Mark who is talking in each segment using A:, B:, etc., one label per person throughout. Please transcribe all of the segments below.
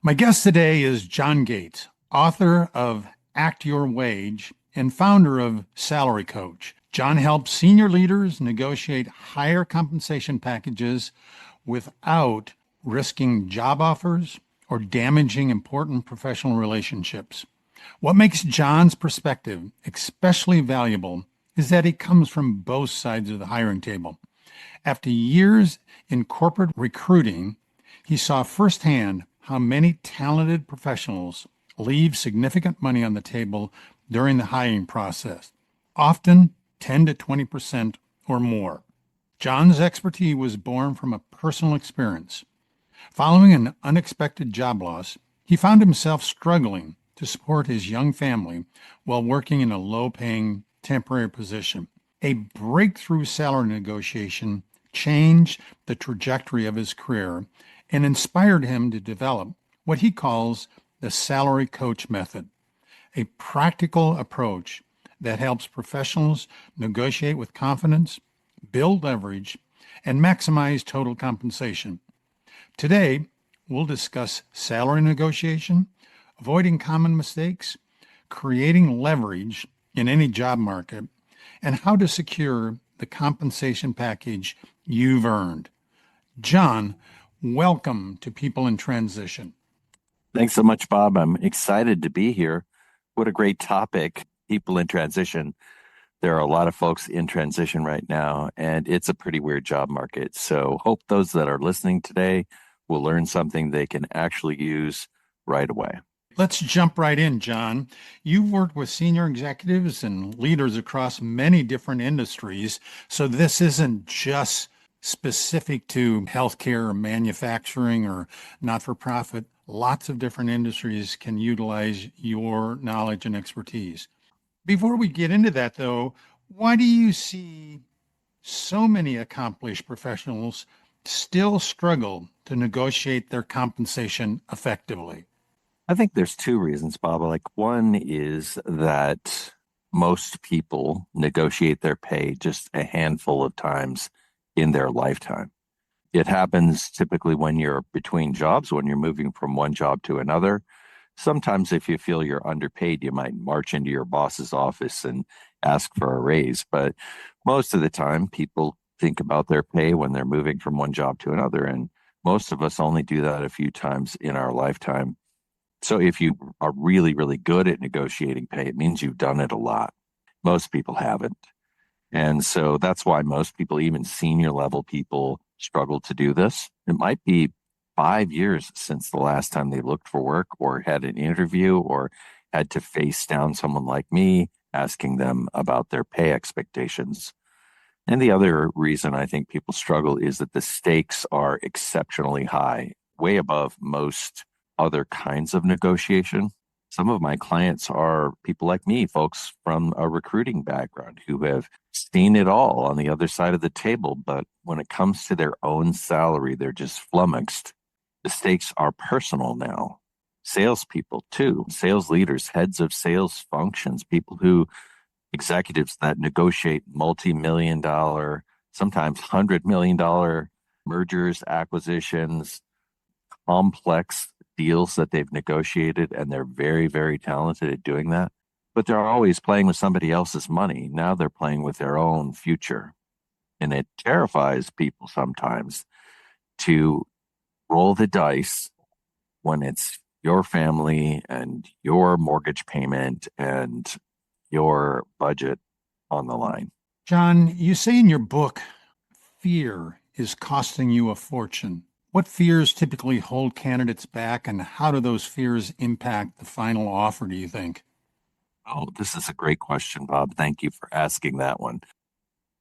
A: My guest today is John Gates, author of Act Your Wage and founder of Salary Coach. John helps senior leaders negotiate higher compensation packages without risking job offers or damaging important professional relationships. What makes John's perspective especially valuable is that he comes from both sides of the hiring table. After years in corporate recruiting, he saw firsthand how many talented professionals leave significant money on the table during the hiring process, often 10 to 20% or more. John's expertise was born from a personal experience. Following an unexpected job loss, he found himself struggling to support his young family while working in a low-paying temporary position. A breakthrough salary negotiation changed the trajectory of his career and inspired him to develop what he calls the salary coach method, a practical approach that helps professionals negotiate with confidence, build leverage, and maximize total compensation. Today, we'll discuss salary negotiation, avoiding common mistakes, creating leverage in any job market, and how to secure the compensation package you've earned. John, welcome to People in Transition.
B: Thanks so much, Bob. I'm excited to be here. What a great topic, people in transition. There are a lot of folks in transition right now, and it's a pretty weird job market. So hope those that are listening today will learn something they can actually use right away.
A: Let's jump right in, John. You've worked with senior executives and leaders across many different industries, so this isn't just specific to healthcare or manufacturing or not-for-profit. Lots of different industries can utilize your knowledge and expertise. Before we get into that, though, why do you see so many accomplished professionals still struggle to negotiate their compensation effectively?
B: I think there's two reasons, Bob. Like one is that most people negotiate their pay just a handful of times in their lifetime. It happens typically when you're between jobs, when you're moving from one job to another. Sometimes if you feel you're underpaid, you might march into your boss's office and ask for a raise. But most of the time, people think about their pay when they're moving from one job to another. And most of us only do that a few times in our lifetime. So if you are really, really good at negotiating pay, it means you've done it a lot. Most people haven't. And so that's why most people, even senior level people, struggle to do this. It might be 5 years since the last time they looked for work or had an interview or had to face down someone like me asking them about their pay expectations. And the other reason I think people struggle is that the stakes are exceptionally high, way above most other kinds of negotiation. Some of my clients are people like me, folks from a recruiting background who have seen it all on the other side of the table. But when it comes to their own salary, they're just flummoxed. The stakes are personal now. Salespeople, too, sales leaders, heads of sales functions, people who, executives that negotiate multi-million dollar, sometimes $100 million mergers, acquisitions, complex deals that they've negotiated, and they're very, very talented at doing that. But they're always playing with somebody else's money. Now they're playing with their own future. And it terrifies people sometimes to roll the dice when it's your family and your mortgage payment and your budget on the line.
A: John, you say in your book, fear is costing you a fortune. What fears typically hold candidates back, and how do those fears impact the final offer, do you think?
B: Oh, this is a great question, Bob. Thank you for asking that one.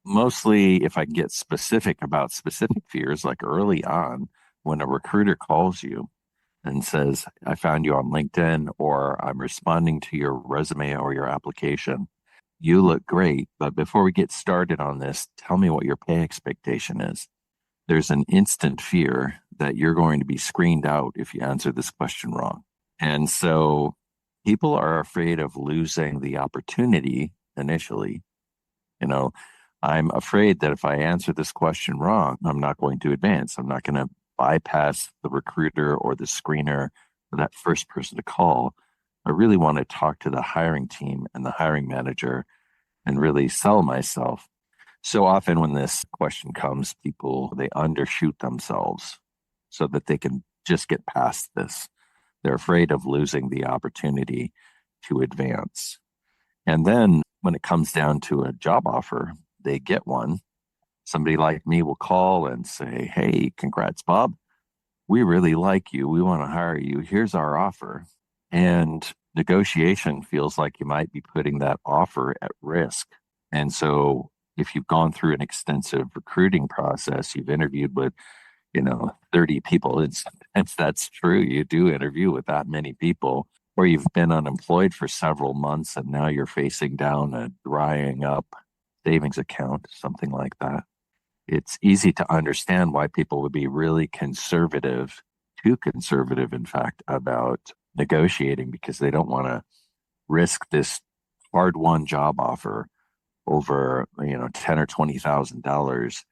B: Mostly, if I can get specific about specific fears, like early on, when a recruiter calls you and says, I found you on LinkedIn, or I'm responding to your resume or your application. You look great, but before we get started on this, tell me what your pay expectation is. There's an instant fear that you're going to be screened out if you answer this question wrong. And so people are afraid of losing the opportunity initially. You know, I'm afraid that if I answer this question wrong, I'm not going to advance. I'm not going to bypass the recruiter or the screener that first person to call, I really want to talk to the hiring team and the hiring manager and really sell myself. So often when this question comes, people they undershoot themselves so that they can just get past this. They're afraid of losing the opportunity to advance. And then when it comes down to a job offer, they get one. Somebody like me will call and say, "Hey, congrats, Bob. We really like you. We want to hire you. Here's our offer." And negotiation feels like you might be putting that offer at risk. And so if you've gone through an extensive recruiting process, you've interviewed with, 30 people, it's that's true. You do interview with that many people, or you've been unemployed for several months and now you're facing down a drying up savings account, something like that. It's easy to understand why people would be really conservative, too conservative, in fact, about negotiating because they don't want to risk this hard won job offer over, ten or $20,000.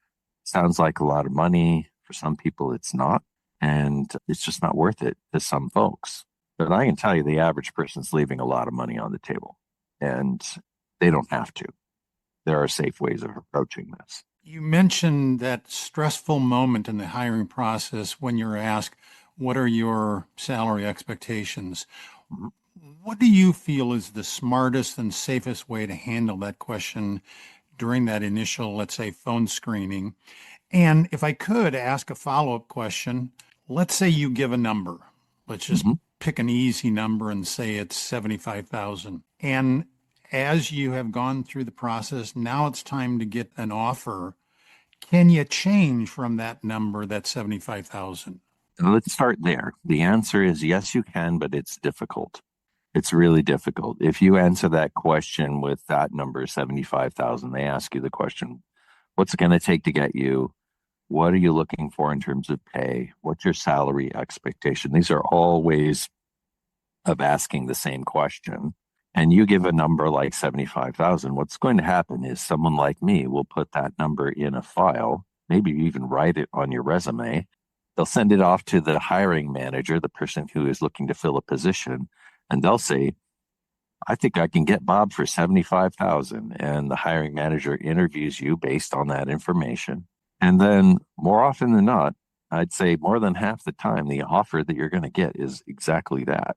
B: Sounds like a lot of money. For some people, it's not. And it's just not worth it to some folks. But I can tell you the average person's leaving a lot of money on the table. And they don't have to. There are safe ways of approaching this.
A: You mentioned that stressful moment in the hiring process when you're asked, what are your salary expectations? What do you feel is the smartest and safest way to handle that question during that initial, let's say, phone screening? And if I could ask a follow-up question, let's say you give a number. Let's just
B: Mm-hmm.
A: pick an easy number and say it's 75,000. And as you have gone through the process, now it's time to get an offer. Can you change from that number, that 75,000?
B: Let's start there. The answer is yes, you can, but it's difficult. It's really difficult. If you answer that question with that number, 75,000, they ask you the question, what's it going to take to get you? What are you looking for in terms of pay? What's your salary expectation? These are all ways of asking the same question. And you give a number like 75,000, what's going to happen is someone like me will put that number in a file, maybe even write it on your resume. They'll send it off to the hiring manager, the person who is looking to fill a position, and they'll say, I think I can get Bob for 75,000. And the hiring manager interviews you based on that information. And then more often than not, I'd say more than half the time, the offer that you're going to get is exactly that.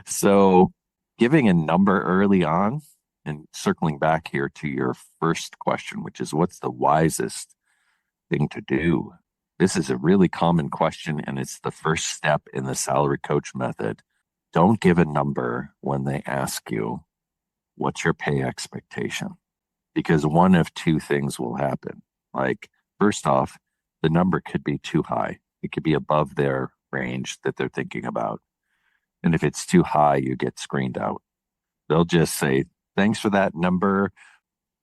B: So giving a number early on and circling back here to your first question, which is what's the wisest thing to do? This is a really common question, and it's the first step in the salary coach method. Don't give a number when they ask you, what's your pay expectation? Because one of two things will happen. Like, first off, the number could be too high. It could be above their range that they're thinking about. And if it's too high, you get screened out. They'll just say, thanks for that number.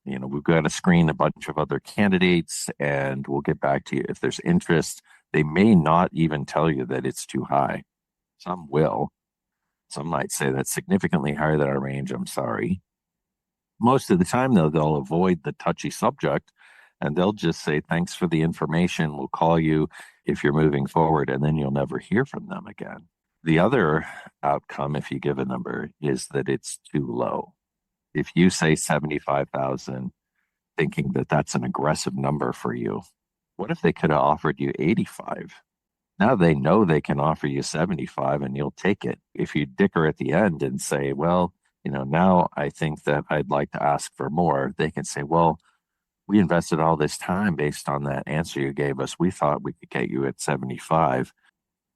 B: We've got to screen a bunch of other candidates and we'll get back to you if there's interest. They may not even tell you that it's too high. Some will. Some might say that's significantly higher than our range. I'm sorry. Most of the time, though, they'll avoid the touchy subject and they'll just say, thanks for the information. We'll call you if you're moving forward, and then you'll never hear from them again. The other outcome, if you give a number, is that it's too low. If you say 75,000, thinking that that's an aggressive number for you, what if they could have offered you 85? Now they know they can offer you 75 and you'll take it. If you dicker at the end and say, well, now I think that I'd like to ask for more, they can say, well, we invested all this time based on that answer you gave us. We thought we could get you at 75.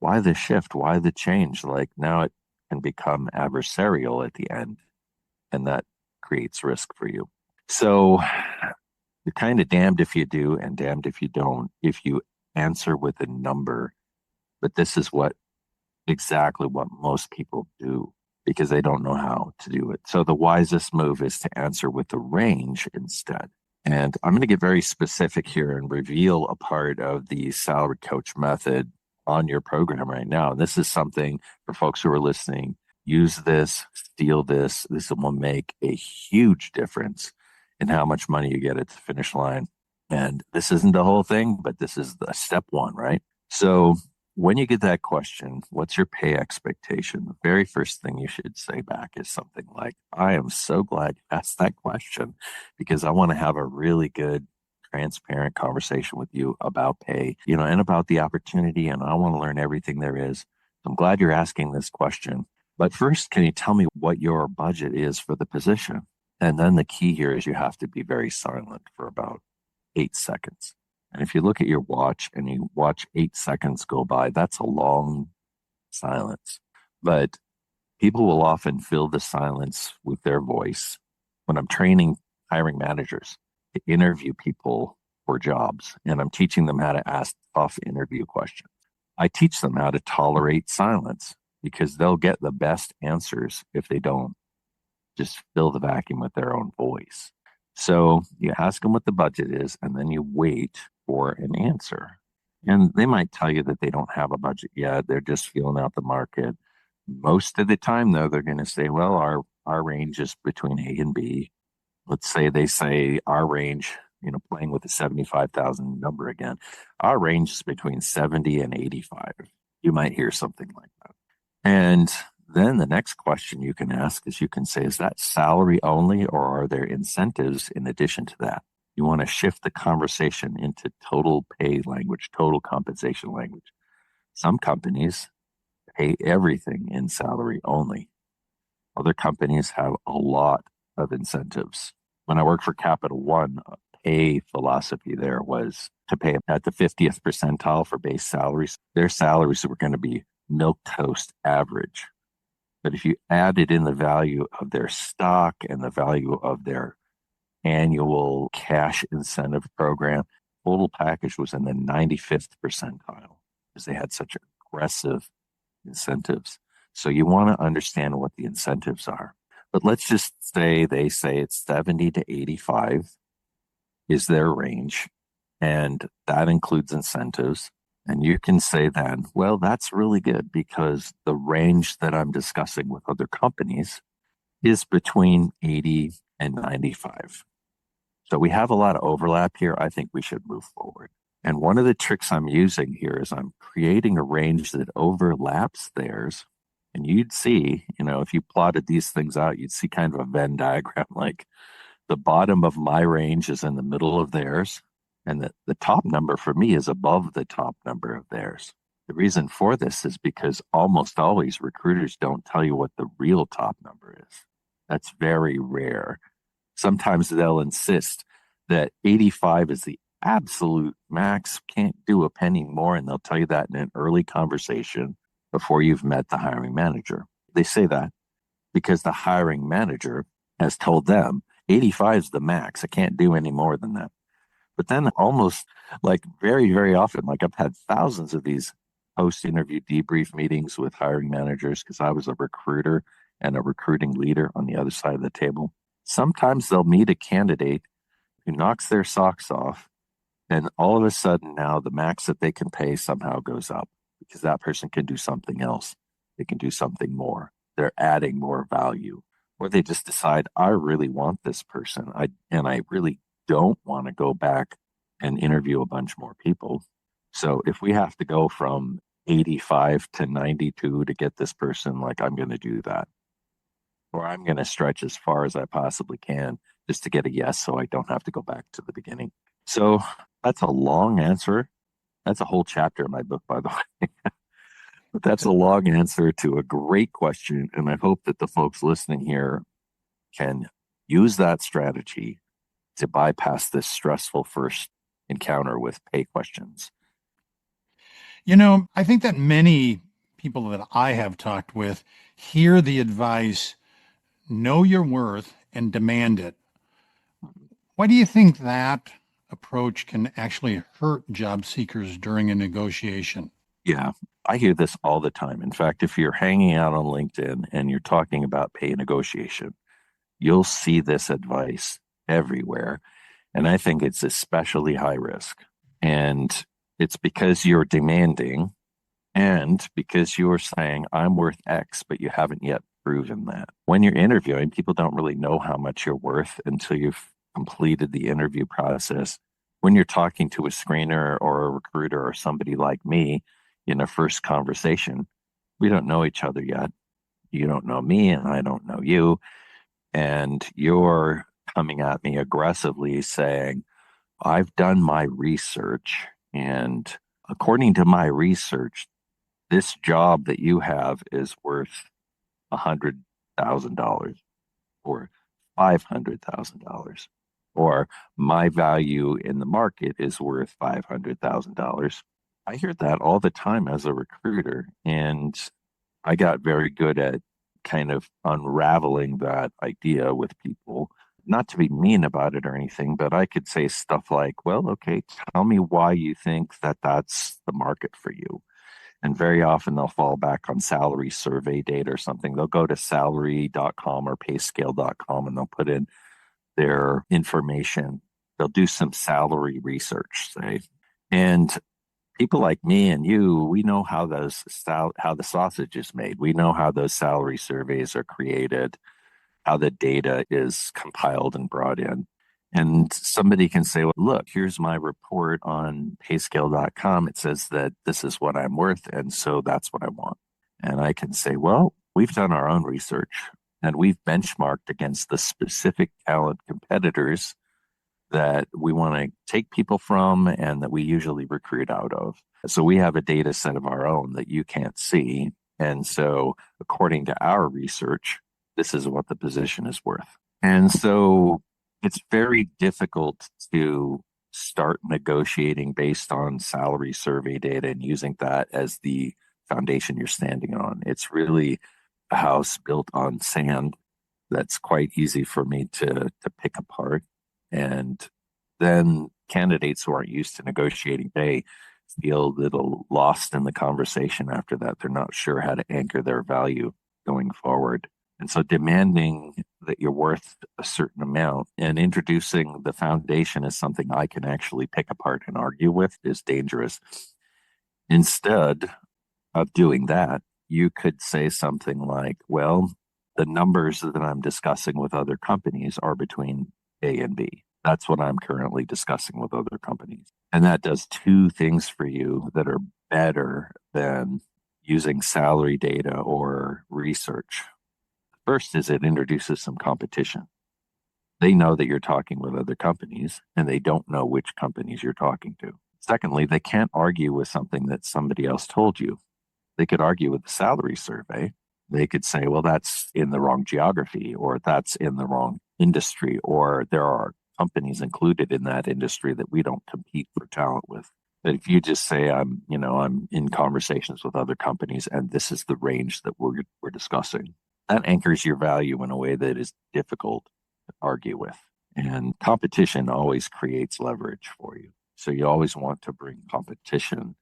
B: Why the shift? Why the change? Like now it can become adversarial at the end, and that creates risk for you. So you're kind of damned if you do and damned if you don't. If you answer with a number, but this is exactly what most people do because they don't know how to do it. So the wisest move is to answer with a range instead. And I'm going to get very specific here and reveal a part of the salary coach method on your program right now. And this is something for folks who are listening. Use this, steal this. This will make a huge difference in how much money you get at the finish line. And this isn't the whole thing, but this is the step one, right? So when you get that question, what's your pay expectation? The very first thing you should say back is something like, I am so glad you asked that question because I want to have a really good, transparent conversation with you about pay, and about the opportunity. And I want to learn everything there is. I'm glad you're asking this question. But first, can you tell me what your budget is for the position? And then the key here is you have to be very silent for about 8 seconds. And if you look at your watch and you watch 8 seconds go by, that's a long silence. But people will often fill the silence with their voice. When I'm training hiring managers to interview people for jobs, and I'm teaching them how to ask tough interview questions, I teach them how to tolerate silence because they'll get the best answers if they don't just fill the vacuum with their own voice. So you ask them what the budget is, and then you wait for an answer. And they might tell you that they don't have a budget yet. They're just feeling out the market. Most of the time, though, they're going to say, well, our range is between A and B. Let's say they say our range, playing with the 75,000 number again, our range is between 70 and 85. You might hear something like that. And then the next question you can ask is you can say, is that salary only or are there incentives in addition to that? You want to shift the conversation into total pay language, total compensation language. Some companies pay everything in salary only. Other companies have a lot of incentives. When I worked for Capital One, a pay philosophy there was to pay at the 50th percentile for base salaries. Their salaries were going to be milk toast average. But if you added in the value of their stock and the value of their annual cash incentive program, total package was in the 95th percentile because they had such aggressive incentives. So you want to understand what the incentives are. But let's just say they say it's 70 to 85 is their range, and that includes incentives. And you can say then, well, that's really good because the range that I'm discussing with other companies is between 80 and 95. So we have a lot of overlap here. I think we should move forward. And one of the tricks I'm using here is I'm creating a range that overlaps theirs. And you'd see, if you plotted these things out, you'd see kind of a Venn diagram like the bottom of my range is in the middle of theirs. And the top number for me is above the top number of theirs. The reason for this is because almost always recruiters don't tell you what the real top number is. That's very rare. Sometimes they'll insist that 85 is the absolute max, can't do a penny more, and they'll tell you that in an early conversation before you've met the hiring manager. They say that because the hiring manager has told them 85 is the max. I can't do any more than that. But then almost like very, very often, like I've had thousands of these post-interview debrief meetings with hiring managers because I was a recruiter and a recruiting leader on the other side of the table. Sometimes they'll meet a candidate who knocks their socks off, and all of a sudden now the max that they can pay somehow goes up because that person can do something else. They can do something more. They're adding more value. Or they just decide, I really want this person. I really don't want to go back and interview a bunch more people. So if we have to go from 85 to 92 to get this person, like I'm going to do that. Or I'm going to stretch as far as I possibly can just to get a yes so I don't have to go back to the beginning. So that's a long answer. That's a whole chapter in my book, by the way. But that's a long answer to a great question. And I hope that the folks listening here can use that strategy to bypass this stressful first encounter with pay questions.
A: I think that many people that I have talked with hear the advice, know your worth and demand it. Why do you think that approach can actually hurt job seekers during a negotiation?
B: Yeah, I hear this all the time. In fact, if you're hanging out on LinkedIn and you're talking about pay negotiation, you'll see this advice everywhere. And I think it's especially high risk. And it's because you're demanding and because you're saying, I'm worth X, but you haven't yet proven that. When you're interviewing, people don't really know how much you're worth until you've completed the interview process. When you're talking to a screener or a recruiter or somebody like me, in a first conversation. We don't know each other yet. You don't know me, and I don't know you. And you're coming at me aggressively saying, I've done my research. And according to my research, this job that you have is worth $100,000 or $500,000, or my value in the market is worth $500,000. I hear that all the time as a recruiter, and I got very good at kind of unraveling that idea with people. Not to be mean about it or anything, but I could say stuff like, well, okay, tell me why you think that that's the market for you. And very often they'll fall back on salary survey data or something. They'll go to salary.com or payscale.com and they'll put in their information. They'll do some salary research, say. And people like me and you, we know how how the sausage is made. We know how those salary surveys are created, how the data is compiled and brought in. And somebody can say, well, look, here's my report on payscale.com. It says that this is what I'm worth. And so that's what I want. And I can say, well, we've done our own research and we've benchmarked against the specific talent competitors that we want to take people from and that we usually recruit out of. So we have a data set of our own that you can't see. And so, according to our research, this is what the position is worth. And so it's very difficult to start negotiating based on salary survey data and using that as the foundation you're standing on. It's really a house built on sand that's quite easy for me to pick apart. And then candidates who aren't used to negotiating pay feel a little lost in the conversation after that. They're not sure how to anchor their value going forward. And so demanding that you're worth a certain amount and introducing the foundation as something I can actually pick apart and argue with is dangerous. Instead of doing that, you could say something like, well, the numbers that I'm discussing with other companies are between A and B. That's what I'm currently discussing with other companies. And that does two things for you that are better than using salary data or research. First is it introduces some competition. They know that you're talking with other companies and they don't know which companies you're talking to. Secondly, they can't argue with something that somebody else told you. They could argue with the salary survey. They could say, well, that's in the wrong geography, or that's in the wrong industry, or there are companies included in that industry that we don't compete for talent with. But if you just say, I'm in conversations with other companies and this is the range that we're discussing, that anchors your value in a way that is difficult to argue with. And competition always creates leverage for you. So you always want to bring competition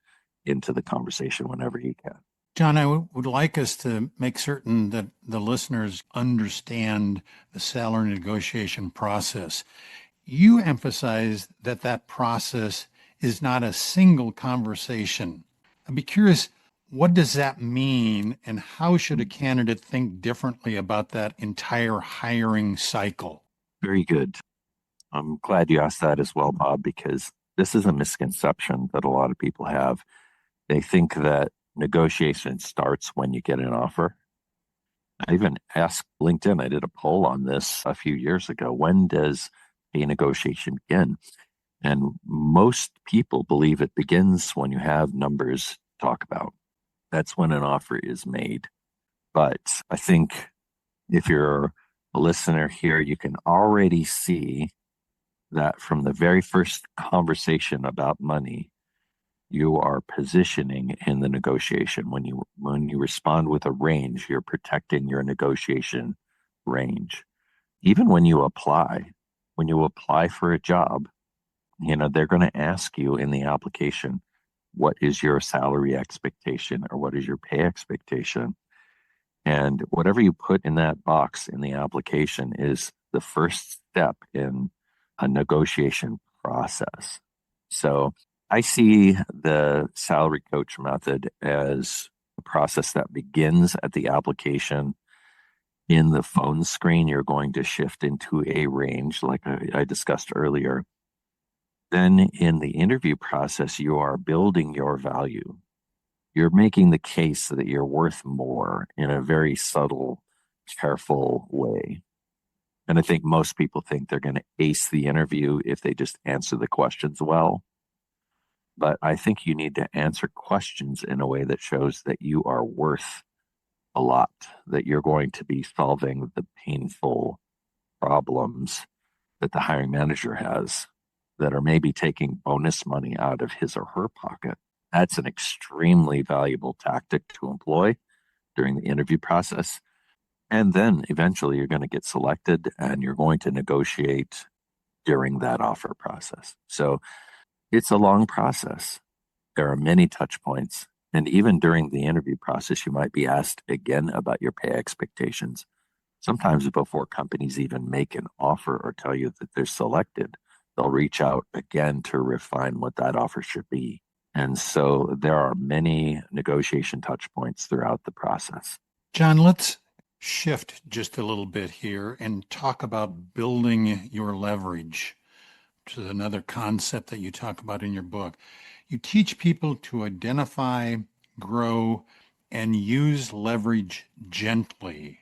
B: into the conversation whenever you can.
A: John, I would like us to make certain that the listeners understand the salary negotiation process. You emphasize that that process is not a single conversation. I'd be curious, what does that mean, and how should a candidate think differently about that entire hiring cycle?
B: Very good. I'm glad you asked that as well, Bob, because this is a misconception that a lot of people have. They think that negotiation starts when you get an offer. I even asked LinkedIn, I did a poll on this a few years ago. When does a negotiation begin? And most people believe it begins when you have numbers to talk about. That's when an offer is made. But I think if you're a listener here, you can already see that from the very first conversation about money, you are positioning in the negotiation. When you respond with a range, you're protecting your negotiation range. Even when you apply for a job, they're going to ask you in the application, what is your salary expectation or what is your pay expectation? And whatever you put in that box in the application is the first step in a negotiation process. So I see the salary coach method as a process that begins at the application. In the phone screen, you're going to shift into a range, like I discussed earlier. Then in the interview process, you are building your value. You're making the case that you're worth more in a very subtle, careful way. And I think most people think they're going to ace the interview if they just answer the questions well. But I think you need to answer questions in a way that shows that you are worth a lot, that you're going to be solving the painful problems that the hiring manager has that are maybe taking bonus money out of his or her pocket. That's an extremely valuable tactic to employ during the interview process. And then eventually you're going to get selected and you're going to negotiate during that offer process. So it's a long process. There are many touch points. And even during the interview process, you might be asked again about your pay expectations. Sometimes before companies even make an offer or tell you that they're selected, they'll reach out again to refine what that offer should be. And so there are many negotiation touch points throughout the process.
A: John, let's shift just a little bit here and talk about building your leverage, which is another concept that you talk about in your book. You teach people to identify, grow, and use leverage gently.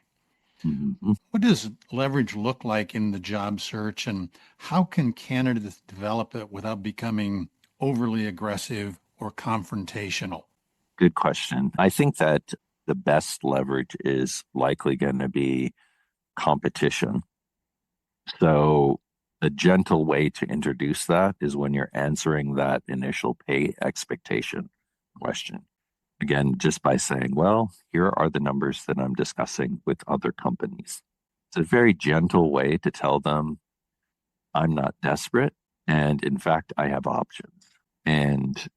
B: Mhm.
A: What does leverage look like in the job search, and how can candidates develop it without becoming overly aggressive or confrontational?
B: Good question. I think that the best leverage is likely going to be competition. So, a gentle way to introduce that is when you're answering that initial pay expectation question. Again, just by saying, well, here are the numbers that I'm discussing with other companies. It's a very gentle way to tell them I'm not desperate. And in fact, I have options. And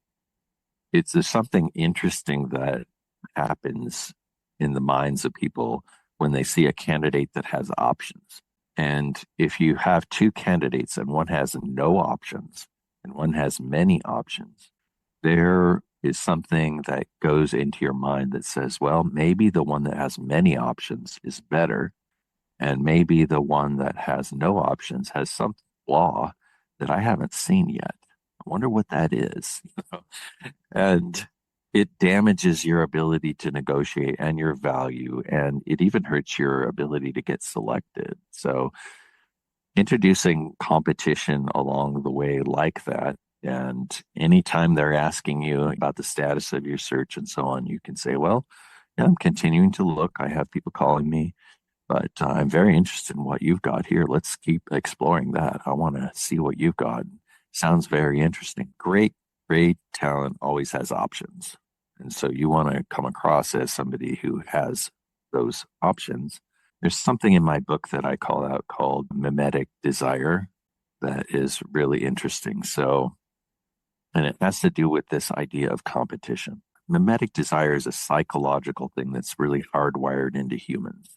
B: it's there's something interesting that happens in the minds of people when they see a candidate that has options. And if you have two candidates and one has no options and one has many options, there is something that goes into your mind that says, well, maybe the one that has many options is better. And maybe the one that has no options has some flaw that I haven't seen yet. I wonder what that is. And it damages your ability to negotiate and your value, and it even hurts your ability to get selected. So, introducing competition along the way like that, and anytime they're asking you about the status of your search and so on, you can say, well, yeah, I'm continuing to look. I have people calling me, but I'm very interested in what you've got here. Let's keep exploring that. I want to see what you've got. Sounds very interesting. Great talent always has options. And so you want to come across as somebody who has those options. There's something in my book that I call out called mimetic desire that is really interesting. So, and it has to do with this idea of competition. Mimetic desire is a psychological thing that's really hardwired into humans.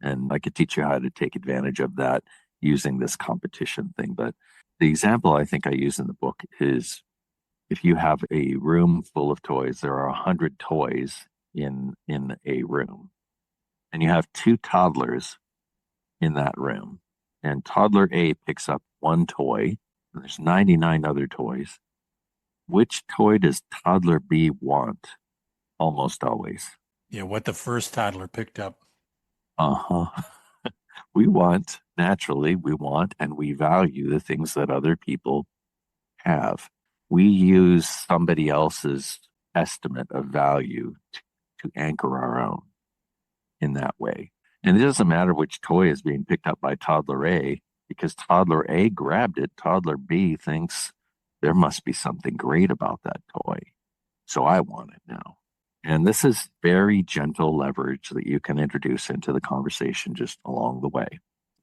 B: And I could teach you how to take advantage of that using this competition thing. But the example I think I use in the book is if you have a room full of toys, there are 100 toys in a room, and you have two toddlers in that room. And toddler A picks up one toy, and there's 99 other toys. Which toy does toddler B want? Almost always.
A: Yeah, what the first toddler picked up.
B: Uh-huh. We want, naturally, we want and we value the things that other people have. We use somebody else's estimate of value to anchor our own in that way. And it doesn't matter which toy is being picked up by toddler A, because toddler A grabbed it. Toddler B thinks there must be something great about that toy. So I want it now. And this is very gentle leverage that you can introduce into the conversation just along the way.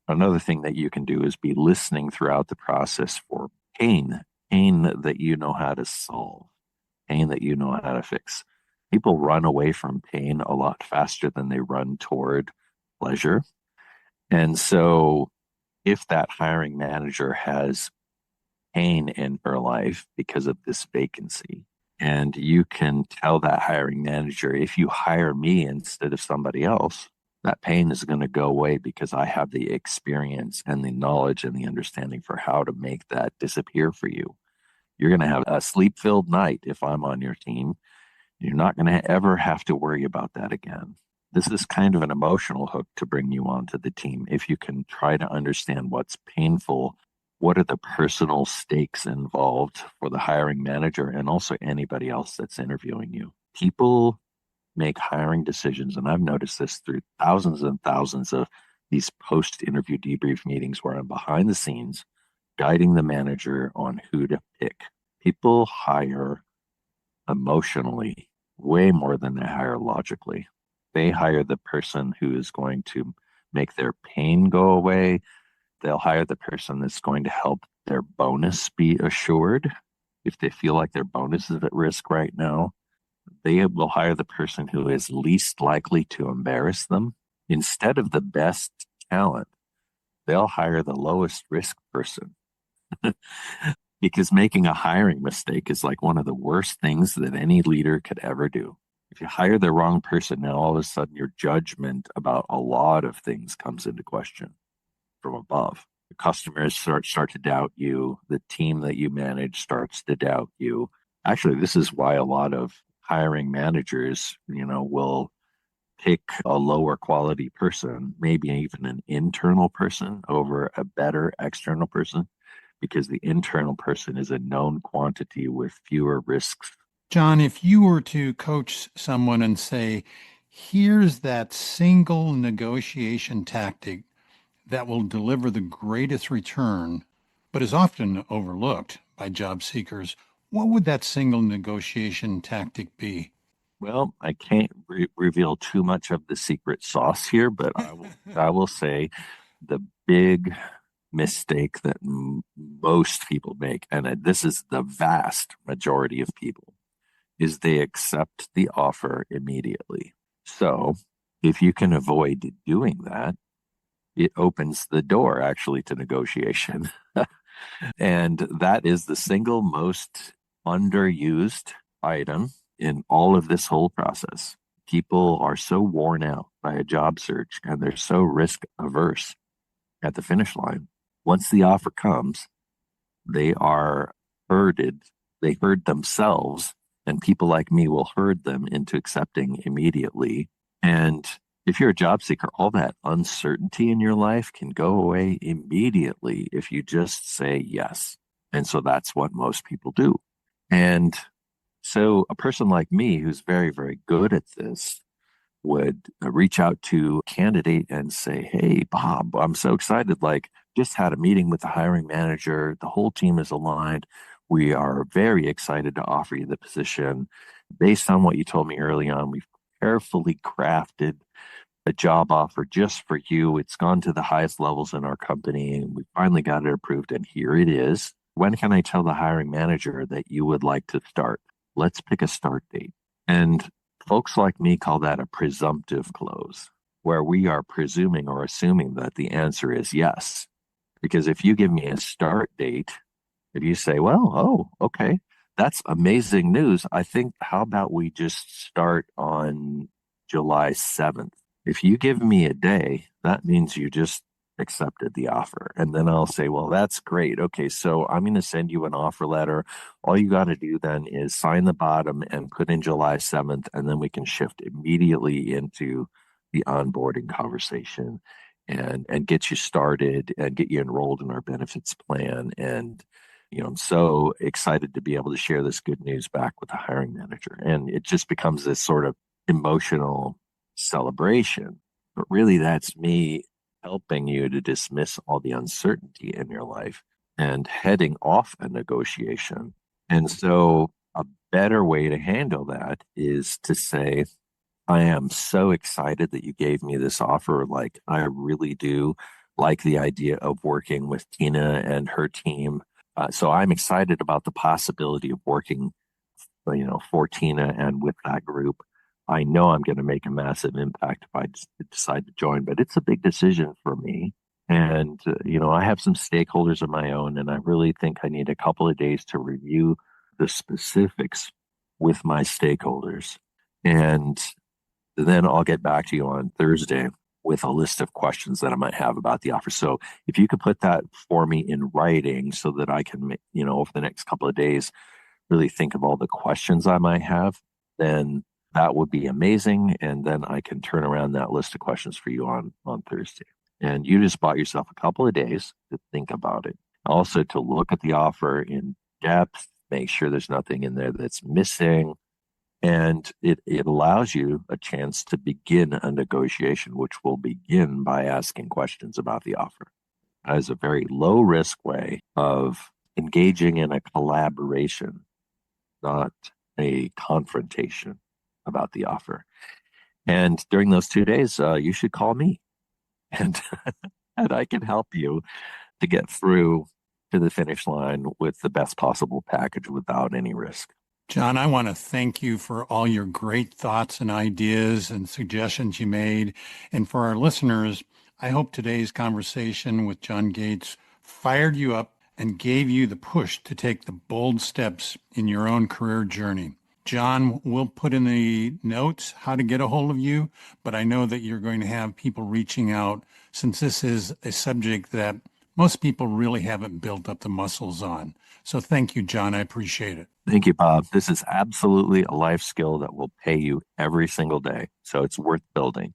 B: Another thing that you can do is be listening throughout the process for pain that you know how to solve, pain that you know how to fix. People run away from pain a lot faster than they run toward pleasure. And so, if that hiring manager has pain in her life because of this vacancy, and you can tell that hiring manager, if you hire me instead of somebody else, that pain is going to go away because I have the experience and the knowledge and the understanding for how to make that disappear for you. You're going to have a sleep filled night if I'm on your team. You're not going to ever have to worry about that again. This is kind of an emotional hook to bring you onto the team. If you can try to understand what's painful, what are the personal stakes involved for the hiring manager and also anybody else that's interviewing you. People make hiring decisions, and I've noticed this through thousands and thousands of these post-interview debrief meetings where I'm behind the scenes guiding the manager on who to pick. People hire emotionally way more than they hire logically. They hire the person who is going to make their pain go away. They'll hire the person that's going to help their bonus be assured. If they feel like their bonus is at risk right now, they will hire the person who is least likely to embarrass them. Instead of the best talent, they'll hire the lowest risk person because making a hiring mistake is like one of the worst things that any leader could ever do. If you hire the wrong person, now all of a sudden your judgment about a lot of things comes into question from above. The customers start to doubt you. The team that you manage starts to doubt you. Actually, this is why a lot of hiring managers, will pick a lower quality person, maybe even an internal person over a better external person, because the internal person is a known quantity with fewer risks.
A: John, if you were to coach someone and say, here's that single negotiation tactic that will deliver the greatest return, but is often overlooked by job seekers, what would that single negotiation tactic be?
B: Well, I can't reveal too much of the secret sauce here, but I will say the big mistake that most people make, and this is the vast majority of people, is they accept the offer immediately. So if you can avoid doing that, it opens the door actually to negotiation. And that is the single most underused item in all of this whole process. People are so worn out by a job search and they're so risk averse at the finish line. Once the offer comes, they are herded, they herd themselves, and people like me will herd them into accepting immediately. And if you're a job seeker, all that uncertainty in your life can go away immediately if you just say yes. And so that's what most people do. And so a person like me who's very, very good at this would reach out to a candidate and say, "Hey, Bob, I'm so excited. Like, just had a meeting with the hiring manager. The whole team is aligned. We are very excited to offer you the position. Based on what you told me early on, we've carefully crafted a job offer just for you. It's gone to the highest levels in our company, and we finally got it approved. And here it is. When can I tell the hiring manager that you would like to start? Let's pick a start date." And folks like me call that a presumptive close, where we are presuming or assuming that the answer is yes. Because if you give me a start date, if you say, well, oh, okay, that's amazing news. I think, how about we just start on July 7th? If you give me a day, that means you just accepted the offer. And then I'll say, well, that's great. Okay, so I'm going to send you an offer letter. All you got to do then is sign the bottom and put in July 7th, and then we can shift immediately into the onboarding conversation and get you started and get you enrolled in our benefits plan. And I'm so excited to be able to share this good news back with the hiring manager. And it just becomes this sort of emotional celebration. But really, that's me helping you to dismiss all the uncertainty in your life and heading off a negotiation. And so, a better way to handle that is to say, I am so excited that you gave me this offer. Like, I really do like the idea of working with Tina and her team. So I'm excited about the possibility of working, for Tina and with that group. I know I'm going to make a massive impact if I decide to join, but it's a big decision for me. And, I have some stakeholders of my own, and I really think I need a couple of days to review the specifics with my stakeholders. And then I'll get back to you on Thursday with a list of questions that I might have about the offer. So if you could put that for me in writing so that I can, over the next couple of days, really think of all the questions I might have, then that would be amazing. And then I can turn around that list of questions for you on Thursday. And you just bought yourself a couple of days to think about it. Also to look at the offer in depth, make sure there's nothing in there that's missing. And it allows you a chance to begin a negotiation, which will begin by asking questions about the offer. That is a very low risk way of engaging in a collaboration, not a confrontation about the offer. And during those 2 days, you should call me and, and I can help you to get through to the finish line with the best possible package without any risk.
A: John, I want to thank you for all your great thoughts and ideas and suggestions you made. And for our listeners, I hope today's conversation with John Gates fired you up and gave you the push to take the bold steps in your own career journey. John, we'll put in the notes how to get a hold of you, but I know that you're going to have people reaching out since this is a subject that most people really haven't built up the muscles on. So thank you, John. I appreciate it.
B: Thank you, Bob. This is absolutely a life skill that will pay you every single day. So it's worth building.